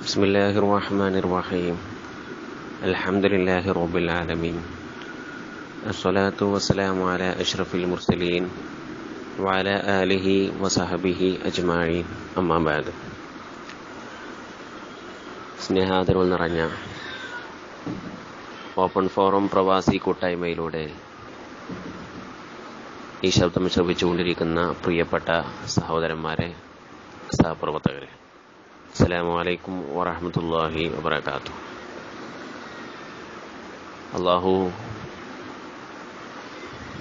ബിസ്മില്ലാഹിർറഹ്മാനിർറഹീം. അൽഹംദുലില്ലാഹി റബ്ബിൽ ആലമീൻ. അസ്സലാത്തു വസ്സലാമു അലാ അഷ്റഫിൽ മുർസലീൻ വഅലാ ആലിഹി വസഹബിഹി അജ്മഈൻ. അമ്മാ ബഅദ്. സ്നേഹാദരവ് നിറഞ്ഞ ഓപ്പൺ ഫോറം പ്രവാസി കൂട്ടായ്മയിലൂടെ ഈ ശബ്ദം ശ്രവിച്ചുകൊണ്ടിരിക്കുന്ന പ്രിയപ്പെട്ട സഹോദരന്മാരെ, സഹപ്രവർത്തകരെ, അസ്സലാമു അലൈക്കും വറഹ്മത്തുള്ളാഹി വബറകാതുഹു. അല്ലാഹു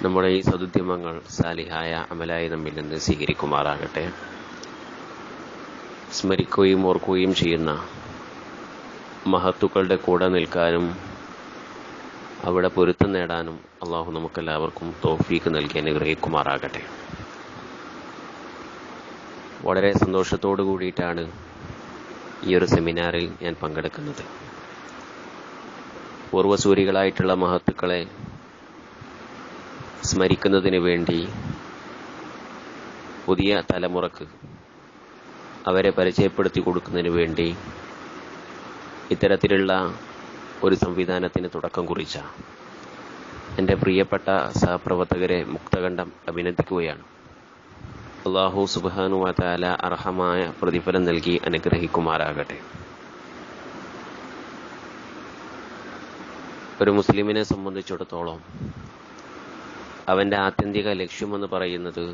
നമ്മുടെ ഈ സദുദ്യമങ്ങൾ സാലിഹായ അമലായി നമ്മിൽ നിന്ന് സ്വീകരിക്കുമാറാകട്ടെ. സ്മരിക്കുകയും ഓർക്കുകയും ചെയ്യുന്ന മഹത്തുക്കളുടെ കൂടെ നിൽക്കാനും അവിടെ പൊരുത്തം നേടാനും അല്ലാഹു നമുക്കെല്ലാവർക്കും തൗഫീഖ് നൽകി അനുഗ്രഹിക്കുമാറാകട്ടെ. വളരെ സന്തോഷത്തോടു കൂടിയിട്ടാണ് ഈ ഒരു സെമിനാറിൽ ഞാൻ പങ്കെടുക്കുന്നത്. പൂർവസൂരികളായിട്ടുള്ള മഹത്തുക്കളെ സ്മരിക്കുന്നതിന് വേണ്ടി പുതിയ തലമുറക്ക് അവരെ പരിചയപ്പെടുത്തി കൊടുക്കുന്നതിന് വേണ്ടി ഇത്തരത്തിലുള്ള ഒരു സംവിധാനത്തിന് തുടക്കം കുറിച്ച എൻ്റെ പ്രിയപ്പെട്ട സഹപ്രവർത്തകരെ മുക്തകണ്ഠം അഭിനന്ദിക്കുകയാണ്. അല്ലാഹു സുബ്ഹാനഹു വ തആല അർഹമായ പ്രതിഫലം നൽകി അനുഗ്രഹിക്കുമാറാകട്ടെ. ഒരു മുസ്ലിമിനെ സംബന്ധിച്ചിടത്തോളം അവൻ്റെ ആത്യന്തിക ലക്ഷ്യമെന്ന് പറയുന്നത്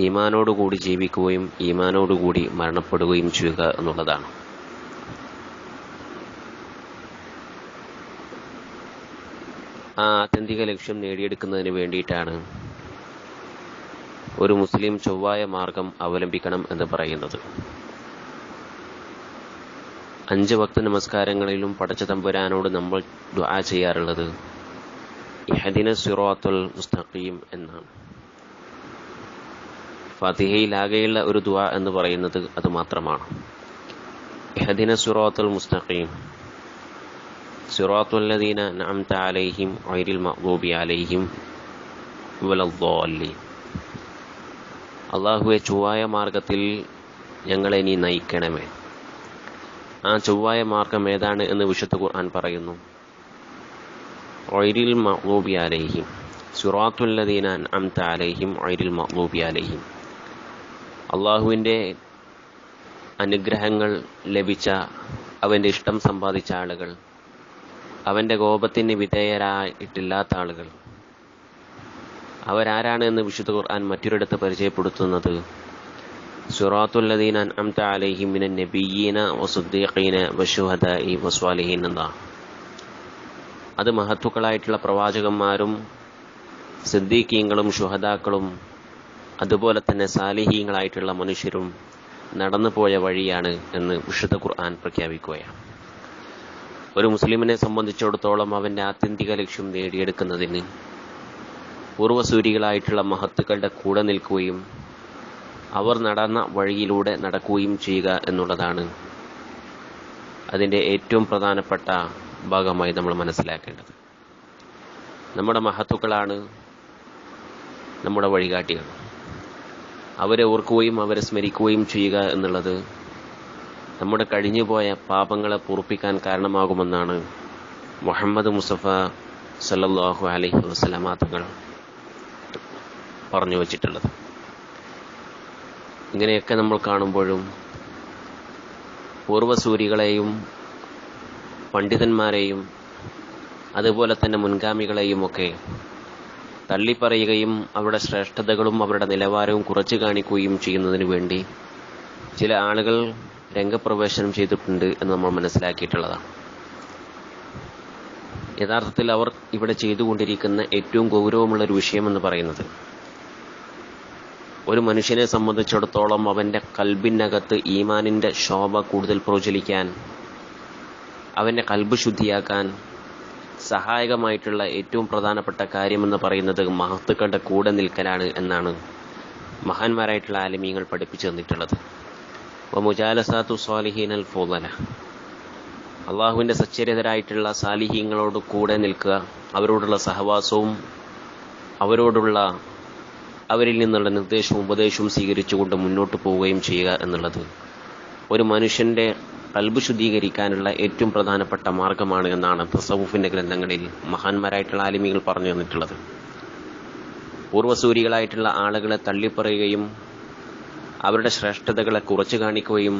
ഈമാനോടുകൂടി ജീവിക്കുകയും ഈമാനോടുകൂടി മരണപ്പെടുകയും ചെയ്യുക എന്നുള്ളതാണ്. ആ ആത്യന്തിക ലക്ഷ്യം നേടിയെടുക്കുന്നതിന് വേണ്ടിയിട്ടാണ് ഒരു മുസ്ലിം ചൊവ്വായ മാർഗം അവലംബിക്കണം എന്ന് പറയുന്നത്. 5 വക്ത നമസ്കാരങ്ങളിലും പടച്ച തമ്പുരാനോട് നമ്മൾ ദുആ ചെയ്യാറുള്ളത് ഇഹ്ദിന സിറാത്തുൽ മുസ്തഖീം എന്നാണ്. ഫാത്തിഹയിലാകെയുള്ള ഒരു ദുആ എന്ന് പറയുന്നത് അത് മാത്രമാണ്. ഇഹ്ദിന സിറാത്തുൽ മുസ്തഖീം സിറാത്തുൽ ലദീന അൻഅംത അലൈഹിം ഗൈറിൽ മഗ്ദൂബി അലൈഹിം വലദ്ദാല്ലീൻ. അല്ലാഹുവേ, ചൊവ്വായ മാർഗത്തിൽ ഞങ്ങളെ നീ നയിക്കണമേ. ആ ചൊവ്വായ മാർഗം ഏതാണ് എന്ന് വിശുദ്ധ ഖുർആൻ പറയുന്നു. ഗൈറിൽ മഗ്ദൂബി അലൈഹിം സിറാത്തുൽ ലദീന അൻഅംത അലൈഹിം ഗൈറിൽ മഗ്ദൂബി അലൈഹിം. അല്ലാഹുവിൻ്റെ അനുഗ്രഹങ്ങൾ ലഭിച്ച, അവൻ്റെ ഇഷ്ടം സമ്പാദിച്ച ആളുകൾ, അവൻ്റെ കോപത്തിന് വിധേയരായിട്ടില്ലാത്ത ആളുകൾ അവരാരാണ് എന്ന് വിശുദ്ധ ഖുർആൻ മറ്റൊരിടത്ത് പരിചയപ്പെടുത്തുന്നത് സിറാത്തുൽ ലദീന അൻഅംത അലൈഹിം മിനൻ നബിയ്യീന വസ്ദിഖീന വശുഹദാഇ വസ്വാലിഹീൻ എന്നാണ്. അത് മഹത്തുക്കളായിട്ടുള്ള പ്രവാചകന്മാരും സിദ്ദീഖീങ്ങളും ശുഹദാക്കളും അതുപോലെ തന്നെ സാലിഹീങ്ങളായിട്ടുള്ള മനുഷ്യരും നടന്നു പോയ വഴിയാണ് എന്ന് വിശുദ്ധ ഖുർആൻ പ്രഖ്യാപിക്കുകയാണ്. ഒരു മുസ്ലിമിനെ സംബന്ധിച്ചിടത്തോളം അവൻ്റെ ആത്യന്തിക ലക്ഷ്യം നേടിയെടുക്കുന്നതിന് പൂർവസൂരികളായിട്ടുള്ള മഹത്തുക്കളുടെ കൂടെ നിൽക്കുകയും അവർ നടന്ന വഴിയിലൂടെ നടക്കുകയും ചെയ്യുക എന്നുള്ളതാണ് അതിൻ്റെ ഏറ്റവും പ്രധാനപ്പെട്ട ഭാഗമായി നമ്മൾ മനസ്സിലാക്കേണ്ടത്. നമ്മുടെ മഹത്തുക്കളാണ് നമ്മുടെ വഴികാട്ടികൾ. അവരെ ഓർക്കുകയും അവരെ സ്മരിക്കുകയും ചെയ്യുക എന്നുള്ളത് നമ്മുടെ കഴിഞ്ഞുപോയ പാപങ്ങളെ പൂർപ്പിക്കാൻ കാരണമാകുമെന്നാണ് മുഹമ്മദ് മുസ്തഫ സല്ലല്ലാഹു അലൈഹി വസല്ലമ തങ്ങൾ പറഞ്ഞു വച്ചിട്ടുള്ളത്. ഇങ്ങനെയൊക്കെ നമ്മൾ കാണുമ്പോഴും പൂർവസൂരികളെയും പണ്ഡിതന്മാരെയും അതുപോലെ തന്നെ മുൻഗാമികളെയും ഒക്കെ തള്ളിപ്പറയുകയും അവരുടെ ശ്രേഷ്ഠതകളും അവരുടെ നിലവാരവും കുറച്ചു കാണിക്കുകയും ചെയ്യുന്നതിന് വേണ്ടി ചില ആളുകൾ രംഗപ്രവേശനം ചെയ്തിട്ടുണ്ട് എന്ന് നമ്മൾ മനസ്സിലാക്കിയിട്ടുള്ളതാണ്. യഥാർത്ഥത്തിൽ അവർ ഇവിടെ ചെയ്തുകൊണ്ടിരിക്കുന്ന ഏറ്റവും ഗൗരവമുള്ളൊരു വിഷയമെന്ന് പറയുന്നത് ഒരു മനുഷ്യനെ സംബന്ധിച്ചിടത്തോളം അവൻ്റെ കൽബിനകത്ത് ഈമാനിൻ്റെ ശോഭ കൂടുതൽ പ്രോജ്വലിക്കാൻ, അവൻ്റെ കൽബ് ശുദ്ധിയാക്കാൻ സഹായകമായിട്ടുള്ള ഏറ്റവും പ്രധാനപ്പെട്ട കാര്യമെന്ന് പറയുന്നത് മഹത്തുക്കളുടെ കൂടെ നിൽക്കലാണ് എന്നാണ് മഹാന്മാരായിട്ടുള്ള ആലിമീങ്ങൾ പഠിപ്പിച്ചു തന്നിട്ടുള്ളത്. മുജാലസാത്തു സ്വാലിഹീനൽ ഫുളല, അള്ളാഹുവിൻ്റെ സച്ചരിതരായിട്ടുള്ള സാലിഹീങ്ങളോട് കൂടെ നിൽക്കുക, അവരോടുള്ള സഹവാസവും അവരിൽ നിന്നുള്ള നിർദ്ദേശവും ഉപദേശവും സ്വീകരിച്ചുകൊണ്ട് മുന്നോട്ട് പോവുകയും ചെയ്യുക എന്നുള്ളത് ഒരു മനുഷ്യൻ്റെ ഖൽബ് ശുദ്ധീകരിക്കാനുള്ള ഏറ്റവും പ്രധാനപ്പെട്ട മാർഗമാണ് എന്നാണ് തസവുഫിന്റെ ഗ്രന്ഥങ്ങളിൽ മഹാന്മാരായിട്ടുള്ള ആലിമികൾ പറഞ്ഞു തന്നിട്ടുള്ളത്. പൂർവ്വസൂരികളായിട്ടുള്ള ആളുകളെ തള്ളിപ്പറയുകയും അവരുടെ ശ്രേഷ്ഠതകളെ കുറച്ചു കാണിക്കുകയും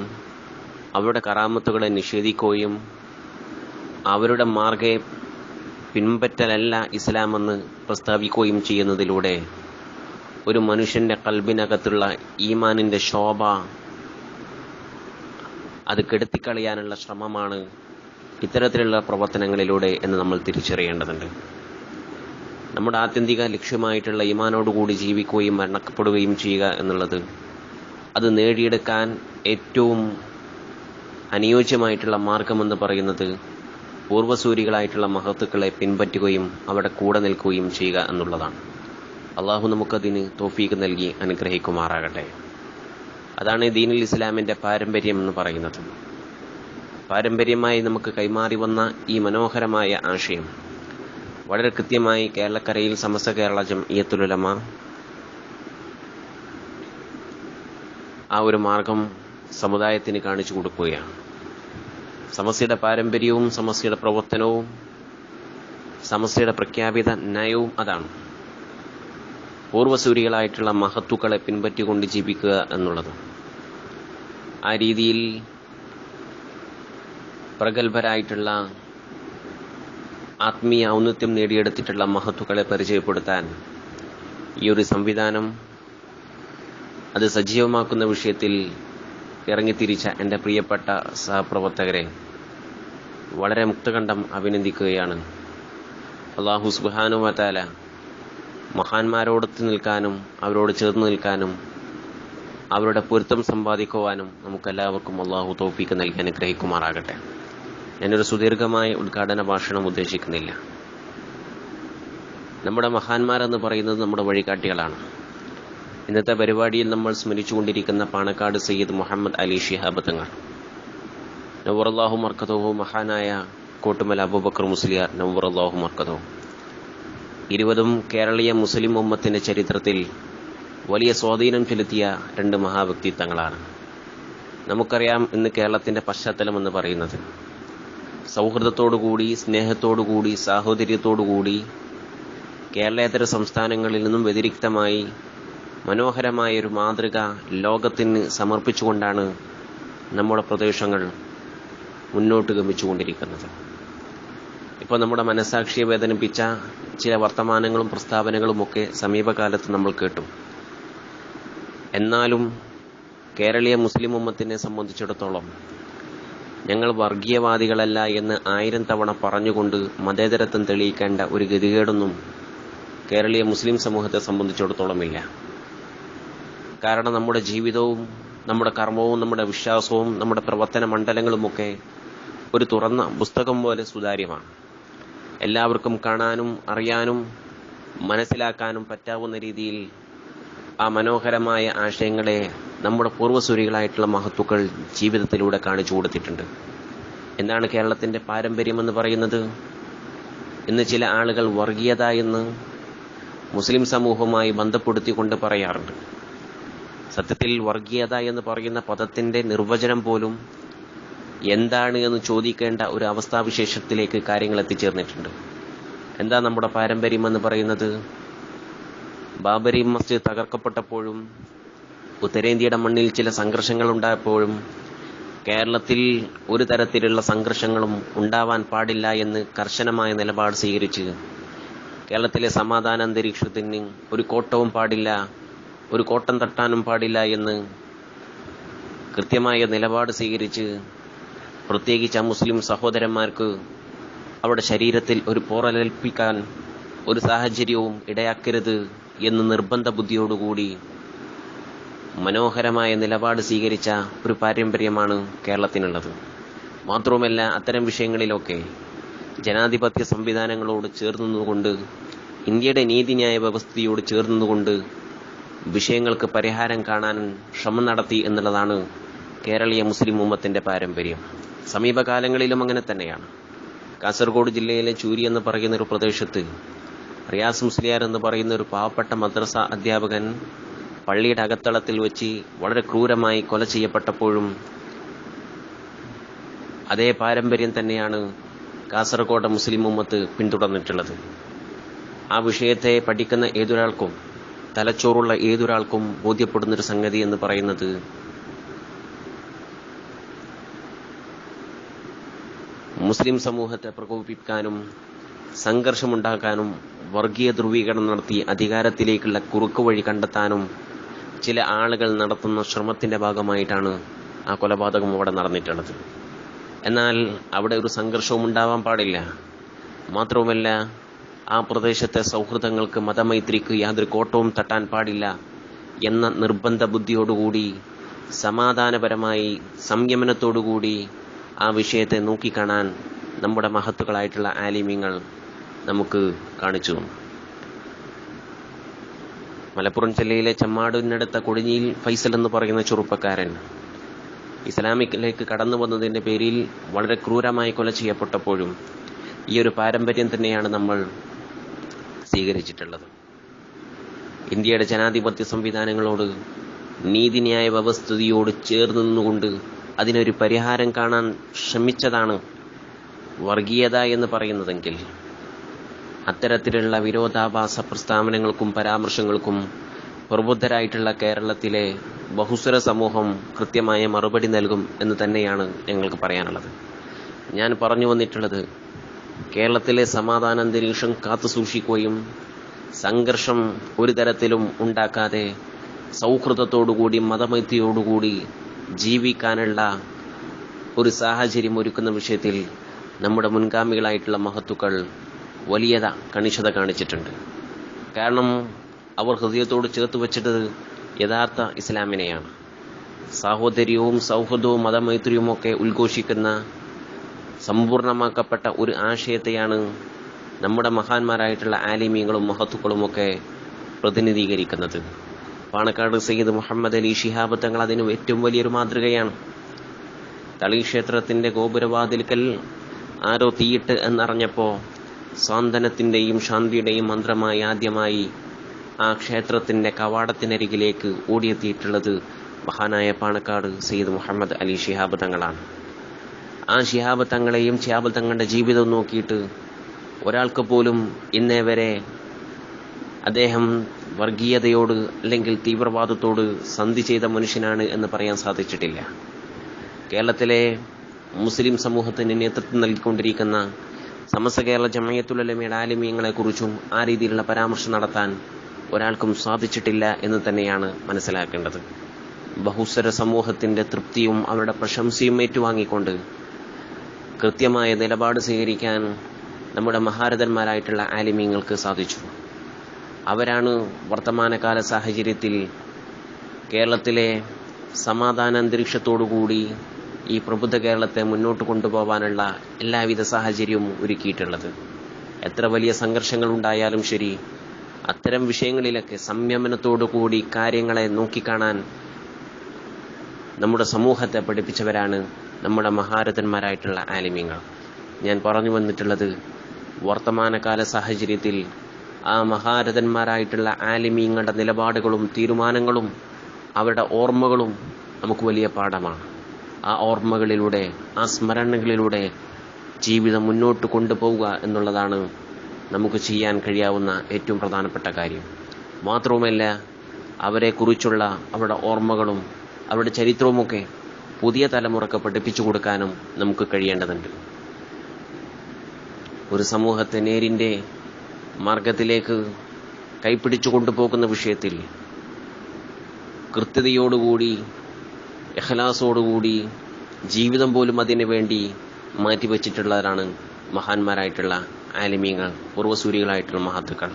അവരുടെ കറാമത്തുകളെ നിഷേധിക്കുകയും അവരുടെ മാർഗ്ഗെ പിൻപറ്റലല്ല ഇസ്ലാമെന്ന് പ്രസ്താവിക്കുകയും ചെയ്യുന്നതിലൂടെ ഒരു മനുഷ്യന്റെ ഖൽബിനകത്തുള്ള ഈമാനിന്റെ ശോഭ അത് കെടുത്തിക്കളയാനുള്ള ശ്രമമാണ് ഇത്തരത്തിലുള്ള പ്രവർത്തനങ്ങളിലൂടെ എന്ന് നമ്മൾ തിരിച്ചറിയേണ്ടതുണ്ട്. നമ്മുടെ ആത്യന്തിക ലക്ഷ്യമായിട്ടുള്ള ഈമാനോടുകൂടി ജീവിക്കുകയും മരണപ്പെടുകയും ചെയ്യുക എന്നുള്ളത് അത് നേടിയെടുക്കാൻ ഏറ്റവും അനുയോജ്യമായിട്ടുള്ള മാർഗമെന്ന് പറയുന്നത് പൂർവ്വസൂരികളായിട്ടുള്ള മഹത്തുക്കളെ പിൻപറ്റുകയും അവരുടെ കൂടെ നിൽക്കുകയും ചെയ്യുക എന്നുള്ളതാണ്. അള്ളാഹു നമുക്കതിന് തൗഫീഖ് നൽകി അനുഗ്രഹിക്കുമാറാകട്ടെ. അതാണ് ദീനുൽ ഇസ്ലാമിന്റെ പാരമ്പര്യം എന്ന് പറയുന്നത്. പാരമ്പര്യമായി നമുക്ക് കൈമാറി വന്ന ഈ മനോഹരമായ ആശയം വളരെ കൃത്യമായി കേരളക്കരയിൽ സമസ്ത കേരള ജംഇയ്യത്തുൽ ഉലമ ആ ഒരു മാർഗം സമുദായത്തിന് കാണിച്ചു കൊടുക്കുകയാണ്. സമസ്തയുടെ പാരമ്പര്യവും സമസ്തയുടെ പ്രവർത്തനവും സമസ്തയുടെ പ്രഖ്യാപിത നയവും അതാണ്. പൂർവ്വസൂരികളായിട്ടുള്ള മഹത്തുക്കളെ പിൻപറ്റിക്കൊണ്ട് ജീവിക്കുക എന്നുള്ളത്. ആ രീതിയിൽ പ്രഗത്ഭരായിട്ടുള്ള ആത്മീയ ഔന്നത്യം നേടിയെടുത്തിട്ടുള്ള മഹത്തുക്കളെ പരിചയപ്പെടുത്താൻ ഈ ഒരു സംവിധാനം അത് സജീവമാക്കുന്ന വിഷയത്തിൽ ഇറങ്ങിത്തിരിച്ച എൻ്റെ പ്രിയപ്പെട്ട സഹപ്രവർത്തകരെ വളരെ മുക്തകണ്ഠം അഭിനന്ദിക്കുകയാണ്. അല്ലാഹു സുബ്ഹാനഹു വ തആല മഹാന്മാരോടൊത്ത് നിൽക്കാനും അവരോട് ചേർന്ന് നിൽക്കാനും അവരുടെ പൊരുത്തം സമ്പാദിക്കുവാനും നമുക്കെല്ലാവർക്കും അല്ലാഹു തൗഫീഖ് നൽകി അനുഗ്രഹിക്കുമാറാകട്ടെ. ഞാനൊരു സുദീർഘമായ ഉദ്ഘാടന ഭാഷണം ഉദ്ദേശിക്കുന്നില്ല. നമ്മുടെ മഹാന്മാരെന്ന് പറയുന്നത് നമ്മുടെ വഴികാട്ടികളാണ്. ഇന്നത്തെ പരിപാടിയിൽ നമ്മൾ സ്മരിച്ചുകൊണ്ടിരിക്കുന്ന പാണക്കാട് സയ്യിദ് മുഹമ്മദ് അലി ശിഹാബ് തങ്ങൾ, നവ്വറല്ലാഹു മർക്കദഹു, മഹാനായ കോട്ടുമല അബൂബക്കർ മുസ്ലിയാർ നവ്വറല്ലാഹു മർക്കദഹു, 20 കേരളീയ മുസ്ലിം ഉമ്മത്തിന്റെ ചരിത്രത്തിൽ വലിയ സ്വാധീനം ചെലുത്തിയ 2 മഹാവ്യക്തിത്വങ്ങളാണ്. നമുക്കറിയാം, ഇന്ന് കേരളത്തിന്റെ പശ്ചാത്തലം എന്ന് പറയുന്നത് സൗഹൃദത്തോടുകൂടി, സ്നേഹത്തോടുകൂടി, സാഹോദര്യത്തോടുകൂടി കേരളേതര സംസ്ഥാനങ്ങളിൽ നിന്നും വ്യതിരിക്തമായി മനോഹരമായൊരു മാതൃക ലോകത്തിന് സമർപ്പിച്ചുകൊണ്ടാണ് നമ്മുടെ പ്രദേശങ്ങൾ മുന്നോട്ട് ഗമിച്ചുകൊണ്ടിരിക്കുന്നത്. ഇപ്പോൾ നമ്മുടെ മനസാക്ഷിയെ വേദനിപ്പിച്ച ചില വർത്തമാനങ്ങളും പ്രസ്താവനകളുമൊക്കെ സമീപകാലത്ത് നമ്മൾ കേട്ടു. എന്നാലും കേരളീയ മുസ്ലിം ഉമ്മത്തിനെ സംബന്ധിച്ചിടത്തോളം ഞങ്ങൾ വർഗീയവാദികളല്ല എന്ന് 1000 തവണ പറഞ്ഞുകൊണ്ട് മതേതരത്വം തെളിയിക്കേണ്ട ഒരു ഗതികേടൊന്നും കേരളീയ മുസ്ലിം സമൂഹത്തെ സംബന്ധിച്ചിടത്തോളം ഇല്ല. കാരണം നമ്മുടെ ജീവിതവും നമ്മുടെ കർമ്മവും നമ്മുടെ വിശ്വാസവും നമ്മുടെ പ്രവർത്തന മണ്ഡലങ്ങളുമൊക്കെ ഒരു തുറന്ന പുസ്തകം പോലെ സുതാര്യമാണ്. എല്ലാവർക്കും കാണാനും അറിയാനും മനസ്സിലാക്കാനും പറ്റാവുന്ന രീതിയിൽ ആ മനോഹരമായ ആശയങ്ങളെ നമ്മുടെ പൂർവ്വസൂരികളായിട്ടുള്ള മഹത്തുക്കൾ ജീവിതത്തിലൂടെ കാണിച്ചു കൊടുത്തിട്ടുണ്ട്. എന്താണ് കേരളത്തിന്റെ പാരമ്പര്യം എന്ന് പറയുന്നത്? ഇന്ന് ചില ആളുകൾ വർഗീയത എന്ന് മുസ്ലിം സമൂഹവുമായി ബന്ധപ്പെടുത്തിക്കൊണ്ട് പറയാറുണ്ട്. സത്യത്തിൽ വർഗീയത എന്ന് പറയുന്ന പദത്തിന്റെ നിർവചനം പോലും എന്താണ് എന്ന് ചോദിക്കേണ്ട ഒരു അവസ്ഥാവിശേഷത്തിലേക്ക് കാര്യങ്ങൾ എത്തിച്ചേർന്നിട്ടുണ്ട്. എന്താ നമ്മുടെ പാരമ്പര്യം എന്ന് പറയുന്നത്? ബാബരി മസ്ജിദ് തകർക്കപ്പെട്ടപ്പോഴും ഉത്തരേന്ത്യയുടെ മണ്ണിൽ ചില സംഘർഷങ്ങൾ ഉണ്ടായപ്പോഴും കേരളത്തിൽ ഒരു തരത്തിലുള്ള സംഘർഷങ്ങളും ഉണ്ടാവാൻ പാടില്ല എന്ന് കർശനമായ നിലപാട് സ്വീകരിച്ച് കേരളത്തിലെ സമാധാന അന്തരീക്ഷത്തിന് ഒരു കോട്ടവും പാടില്ല, ഒരു കോട്ടം തട്ടാനും പാടില്ല എന്ന് കൃത്യമായ നിലപാട് സ്വീകരിച്ച് പ്രത്യേകിച്ച് മുസ്ലിം സഹോദരന്മാർക്ക് അവരുടെ ശരീരത്തിൽ ഒരു പോറലേൽപ്പിക്കാൻ ഒരു സാഹചര്യവും ഇടയാക്കരുത് എന്ന് നിർബന്ധ ബുദ്ധിയോടുകൂടി മനോഹരമായ നിലപാട് സ്വീകരിച്ച ഒരു പാരമ്പര്യമാണ് കേരളത്തിനുള്ളത്. മാത്രവുമല്ല, അത്തരം വിഷയങ്ങളിലൊക്കെ ജനാധിപത്യ സംവിധാനങ്ങളോട് ചേർന്നുകൊണ്ട്, ഇന്ത്യയുടെ നീതിന്യായ വ്യവസ്ഥയോട് ചേർന്നുകൊണ്ട് വിഷയങ്ങൾക്ക് പരിഹാരം കാണാൻ ശ്രമം നടത്തി എന്നുള്ളതാണ് കേരളീയ മുസ്ലിം ഉമ്മത്തിന്റെ പാരമ്പര്യം. സമീപകാലങ്ങളിലും അങ്ങനെ തന്നെയാണ്. കാസർഗോഡ് ജില്ലയിലെ ചൂരി എന്ന് പറയുന്ന ഒരു പ്രദേശത്ത് റിയാസ് മുസ്ലിയാർ എന്ന് പറയുന്ന ഒരു പാവപ്പെട്ട മദ്രസ അധ്യാപകൻ പള്ളിയുടെ അകത്തളത്തിൽ വെച്ച് വളരെ ക്രൂരമായി കൊല ചെയ്യപ്പെട്ടപ്പോഴും അതേ പാരമ്പര്യം തന്നെയാണ് കാസർഗോഡ് മുസ്ലിം ഉമ്മത്ത് പിന്തുടർന്നിട്ടുള്ളത്. ആ വിഷയത്തെ പഠിക്കുന്ന ഏതൊരാൾക്കും, തലച്ചോറുള്ള ഏതൊരാൾക്കും ബോധ്യപ്പെടുന്നൊരു സംഗതി എന്ന് പറയുന്നത് മുസ്ലിം സമൂഹത്തെ പ്രകോപിപ്പിക്കാനും സംഘർഷമുണ്ടാക്കാനും വർഗീയ ധ്രുവീകരണം നടത്തി അധികാരത്തിലേക്കുള്ള കുറുക്കുവഴി കണ്ടെത്താനും ചില ആളുകൾ നടത്തുന്ന ശ്രമത്തിന്റെ ഭാഗമായിട്ടാണ് ആ കൊലപാതകം അവിടെ നടന്നിട്ടുള്ളത്. എന്നാൽ അവിടെ ഒരു സംഘർഷവും ഉണ്ടാവാൻ പാടില്ല. മാത്രവുമല്ല, ആ പ്രദേശത്തെ സൗഹൃദങ്ങൾക്ക്, മതമൈത്രിക്ക് യാതൊരു കോട്ടവും തട്ടാൻ പാടില്ല എന്ന നിർബന്ധ ബുദ്ധിയോടുകൂടി സമാധാനപരമായി സംയമനത്തോടുകൂടി ആ വിഷയത്തെ നോക്കിക്കാണാൻ നമ്മുടെ മഹത്തുക്കളായിട്ടുള്ള ആലിമീങ്ങൾ നമുക്ക് കാണിച്ചു തന്നു. മലപ്പുറം ജില്ലയിലെ ചമ്മാടിനടുത്ത കൊടിഞ്ഞിയിൽ ഫൈസൽ എന്ന് പറയുന്ന ചെറുപ്പക്കാരൻ ഇസ്ലാമിക്കിലേക്ക് കടന്നു വന്നതിന്റെ പേരിൽ വളരെ ക്രൂരമായി കൊല ചെയ്യപ്പെട്ടപ്പോഴും ഈ ഒരു പാരമ്പര്യം തന്നെയാണ് നമ്മൾ സ്വീകരിച്ചിട്ടുള്ളത്. ഇന്ത്യയുടെ ജനാധിപത്യ സംവിധാനങ്ങളോട്, നീതിന്യായ വ്യവസ്ഥിതിയോട് ചേർന്ന് നിന്നുകൊണ്ട് അതിനൊരു പരിഹാരം കാണാൻ ശ്രമിച്ചതാണ് വർഗീയത എന്ന് പറയുന്നതെങ്കിൽ അത്തരത്തിലുള്ള വിരോധാഭാസ പ്രസ്താവനകൾക്കും പരാമർശങ്ങൾക്കും പ്രബുദ്ധരായിട്ടുള്ള കേരളത്തിലെ ബഹുസ്വര സമൂഹം കൃത്യമായ മറുപടി നൽകും എന്ന് തന്നെയാണ് ഞങ്ങൾക്ക് പറയാനുള്ളത്. ഞാൻ പറഞ്ഞു വന്നിട്ടുള്ളത്, കേരളത്തിലെ സമാധാന അന്തരീക്ഷം കാത്തുസൂക്ഷിക്കുകയും സംഘർഷം ഒരു തരത്തിലും ഉണ്ടാക്കാതെ സൗഹൃദത്തോടുകൂടി മതമൈത്രിയോടുകൂടി ജീവിക്കാനുള്ള ഒരു സാഹചര്യം ഒരുക്കുന്ന വിഷയത്തിൽ നമ്മുടെ മുൻഗാമികളായിട്ടുള്ള മഹത്തുക്കൾ വലിയ കണിശത കാണിച്ചിട്ടുണ്ട്. കാരണം അവർ ഹൃദയത്തോട് ചേർത്ത് വെച്ചിട്ടത് യഥാർത്ഥ ഇസ്ലാമിനെയാണ്. സാഹോദര്യവും സൗഹൃദവും മതമൈത്രിയും ഒക്കെ ഉദ്ഘോഷിക്കുന്ന സമ്പൂർണമാക്കപ്പെട്ട ഒരു ആശയത്തെയാണ് നമ്മുടെ മഹാന്മാരായിട്ടുള്ള ആലിമീങ്ങളും മഹത്തുക്കളുമൊക്കെ പ്രതിനിധീകരിക്കുന്നത്. പാണക്കാട് സയ്യിദ് മുഹമ്മദ് അലി ശിഹാബ് തങ്ങൾ അതിന് ഏറ്റവും വലിയൊരു മാതൃകയാണ്. തളി ക്ഷേത്രത്തിന്റെ ഗോപുരവാതിൽക്കൽ ആരോ തീയിട്ട് എന്നറിഞ്ഞപ്പോൾ സാന്ത്വനത്തിന്റെയും ശാന്തിയുടെയും മന്ത്രമായി ആദ്യമായി ആ ക്ഷേത്രത്തിന്റെ കവാടത്തിനരികിലേക്ക് ഓടിയെത്തിയിട്ടുള്ളത് മഹാനായ പാണക്കാട് സയ്യിദ് മുഹമ്മദ് അലി ശിഹാബ് തങ്ങളാണ്. ആ ശിഹാബ് തങ്ങളെയും ശിഹാബ് തങ്ങളുടെ ജീവിതം നോക്കിയിട്ട് ഒരാൾക്ക് പോലും ഇന്നേ വരെ അദ്ദേഹം വർഗീയതയോട് അല്ലെങ്കിൽ തീവ്രവാദത്തോട് സന്ധി ചെയ്ത മനുഷ്യനാണ് എന്ന് പറയാൻ സാധിച്ചിട്ടില്ല. കേരളത്തിലെ മുസ്ലിം സമൂഹത്തിന് നേതൃത്വം നൽകിക്കൊണ്ടിരിക്കുന്ന സമസ്ത കേരള ജമഅത്തുൽ ഉലമയുടെ ആലിമീങ്ങളെ കുറിച്ചും ആ രീതിയിലുള്ള പരാമർശം നടത്താൻ ഒരാൾക്കും സാധിച്ചിട്ടില്ല എന്ന് തന്നെയാണ് മനസ്സിലാക്കേണ്ടത്. ബഹുസ്വര സമൂഹത്തിന്റെ തൃപ്തിയും അവരുടെ പ്രശംസയും ഏറ്റുവാങ്ങിക്കൊണ്ട് കൃത്യമായ നിലപാട് സ്വീകരിക്കാൻ നമ്മുടെ മഹാരഥന്മാരായിട്ടുള്ള ആലിമീങ്ങൾക്ക് സാധിച്ചു. അവരാണ് വർത്തമാനകാല സാഹചര്യത്തിൽ കേരളത്തിലെ സമാധാന അന്തരീക്ഷത്തോടുകൂടി ഈ പ്രബുദ്ധ കേരളത്തെ മുന്നോട്ട് കൊണ്ടുപോകാനുള്ള എല്ലാവിധ സാഹചര്യവും ഒരുക്കിയിട്ടുള്ളത്. എത്ര വലിയ സംഘർഷങ്ങൾ ഉണ്ടായാലും ശരി, അത്തരം വിഷയങ്ങളിലൊക്കെ സംയമനത്തോടുകൂടി കാര്യങ്ങളെ നോക്കിക്കാണാൻ നമ്മുടെ സമൂഹത്തെ പഠിപ്പിച്ചവരാണ് നമ്മുടെ മഹാരഥന്മാരായിട്ടുള്ള ആലിമീങ്ങൾ. ഞാൻ പറഞ്ഞു വന്നിട്ടുള്ളത്, വർത്തമാനകാല സാഹചര്യത്തിൽ ആ മഹാരഥന്മാരായിട്ടുള്ള ആലിമീങ്ങളുടെ നിലപാടുകളും തീരുമാനങ്ങളും അവരുടെ ഓർമ്മകളും നമുക്ക് വലിയ പാഠമാണ്. ആ ഓർമ്മകളിലൂടെ, ആ സ്മരണകളിലൂടെ ജീവിതം മുന്നോട്ട് കൊണ്ടുപോവുക എന്നുള്ളതാണ് നമുക്ക് ചെയ്യാൻ കഴിയാവുന്ന ഏറ്റവും പ്രധാനപ്പെട്ട കാര്യം. മാത്രവുമല്ല, അവരെക്കുറിച്ചുള്ള അവരുടെ ഓർമ്മകളും അവരുടെ ചരിത്രവുമൊക്കെ പുതിയ തലമുറക്ക് പഠിപ്പിച്ചു കൊടുക്കാനും നമുക്ക് കഴിയേണ്ടതുണ്ട്. ഒരു സമൂഹത്തെ നേരിന്റെ മാർഗത്തിലേക്ക് കൈപ്പിടിച്ചു കൊണ്ടുപോകുന്ന വിഷയത്തിൽ കൃത്യതയോടുകൂടി, ഇഖ്ലാസോടുകൂടി ജീവിതം പോലും അതിനു വേണ്ടി മാറ്റിവെച്ചിട്ടുള്ളവരാണ് മഹാന്മാരായിട്ടുള്ള ആലിമീങ്ങൾ, പൂർവ്വസൂരികളായിട്ടുള്ള മഹത്തുക്കൾ.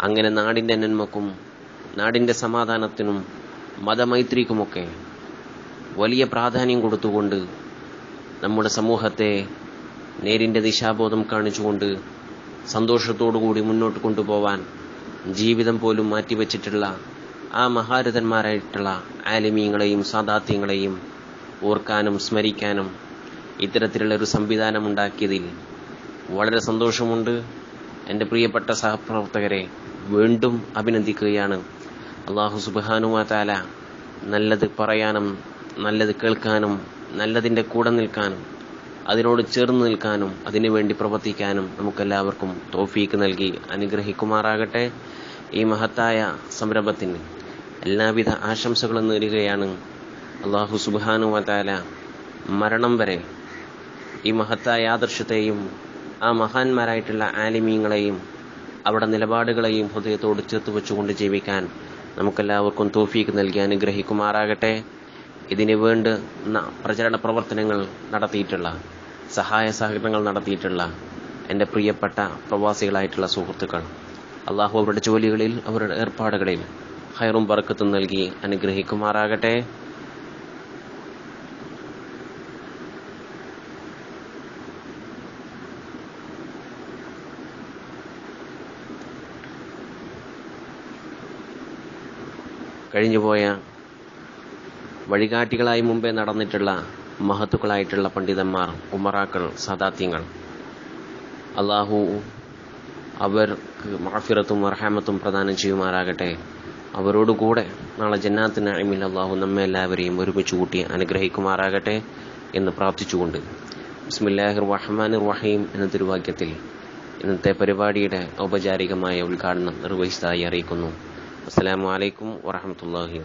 അങ്ങനെ നാടിന്റെ നന്മക്കും നാടിന്റെ സമാധാനത്തിനും മതമൈത്രിക്കുമൊക്കെ വലിയ പ്രാധാന്യം കൊടുത്തുകൊണ്ട് നമ്മുടെ സമൂഹത്തെ നേരിന്റെ ദിശാബോധം കാണിച്ചുകൊണ്ട് സന്തോഷത്തോടുകൂടി മുന്നോട്ട് കൊണ്ടുപോവാൻ ജീവിതം പോലും മാറ്റിവെച്ചിട്ടുള്ള ആ മഹാരഥന്മാരായിട്ടുള്ള ആലിമീങ്ങളെയും സാദാത്യങ്ങളെയും ഓർക്കാനും സ്മരിക്കാനും ഇത്തരത്തിലുള്ള ഒരു സംവിധാനം ഉണ്ടാക്കിയതിൽ വളരെ സന്തോഷമുണ്ട്. എൻ്റെ പ്രിയപ്പെട്ട സഹപ്രവർത്തകരെ വീണ്ടും അഭിനന്ദിക്കുകയാണ്. അല്ലാഹു സുബ്ഹാനഹു വ തആല നല്ലത് പറയാനും നല്ലത് കേൾക്കാനും നല്ലതിൻ്റെ കൂടെ നിൽക്കാനും അതിനോട് ചേർന്ന് നിൽക്കാനും അതിനുവേണ്ടി പ്രവർത്തിക്കാനും നമുക്കെല്ലാവർക്കും തൗഫീക്ക് നൽകി അനുഗ്രഹിക്കുമാറാകട്ടെ. ഈ മഹത്തായ സംരംഭത്തിന് എല്ലാവിധ ആശംസകളും നേരുകയാണ്. അല്ലാഹു സുബ്ഹാനഹു വ തആല മരണം വരെ ഈ മഹത്തായ ആദർശത്തെയും ആ മഹാന്മാരായിട്ടുള്ള ആലിമീങ്ങളെയും അവരുടെ നിലപാടുകളെയും ഹൃദയത്തോട് ചേർത്ത് വെച്ചുകൊണ്ട് ജീവിക്കാൻ നമുക്കെല്ലാവർക്കും തൗഫീക്ക് നൽകി അനുഗ്രഹിക്കുമാറാകട്ടെ. ഇതിനു വേണ്ട പ്രചരണ പ്രവർത്തനങ്ങൾ നടത്തിയിട്ടുള്ള, സഹായ സഹകരണങ്ങൾ നടത്തിയിട്ടുള്ള എൻ്റെ പ്രിയപ്പെട്ട പ്രവാസികളായിട്ടുള്ള സുഹൃത്തുക്കൾ, അള്ളാഹു അവരുടെ ജോലികളിൽ അവരുടെ ഏർപ്പാടുകളിൽ ഖൈറും ബർക്കത്തും നൽകി അനുഗ്രഹിക്കുമാറാകട്ടെ. കഴിഞ്ഞുപോയ വഴികാട്ടികളായി മുമ്പേ നടന്നിട്ടുള്ള മഹത്തുക്കളായിട്ടുള്ള പണ്ഡിതന്മാർ, ഉമറാക്കൾ, സാദാത്യങ്ങൾ, അള്ളാഹു അവർക്ക് മഗ്ഫിറത്തും റഹ്മത്തും പ്രദാനം ചെയ്യുമാറാകട്ടെ. അവരോടുകൂടെ നാളെ ജന്നാത്തുൽ നഈമിൽ അള്ളാഹു നമ്മെ എല്ലാവരെയും ഒരുമിച്ച് കൂട്ടി അനുഗ്രഹിക്കുമാറാകട്ടെ എന്ന് പ്രാർത്ഥിച്ചുകൊണ്ട് ബിസ്മില്ലാഹിർ റഹ്മാനിർ റഹീം എന്ന തിരുവാക്യത്തിൽ ഇന്നത്തെ പരിപാടിയുടെ ഔപചാരികമായ ഉദ്ഘാടനം നിർവഹിച്ചതായി അറിയിക്കുന്നു. അസ്സലാമു അലൈക്കും വറഹ്മത്തുള്ളാഹി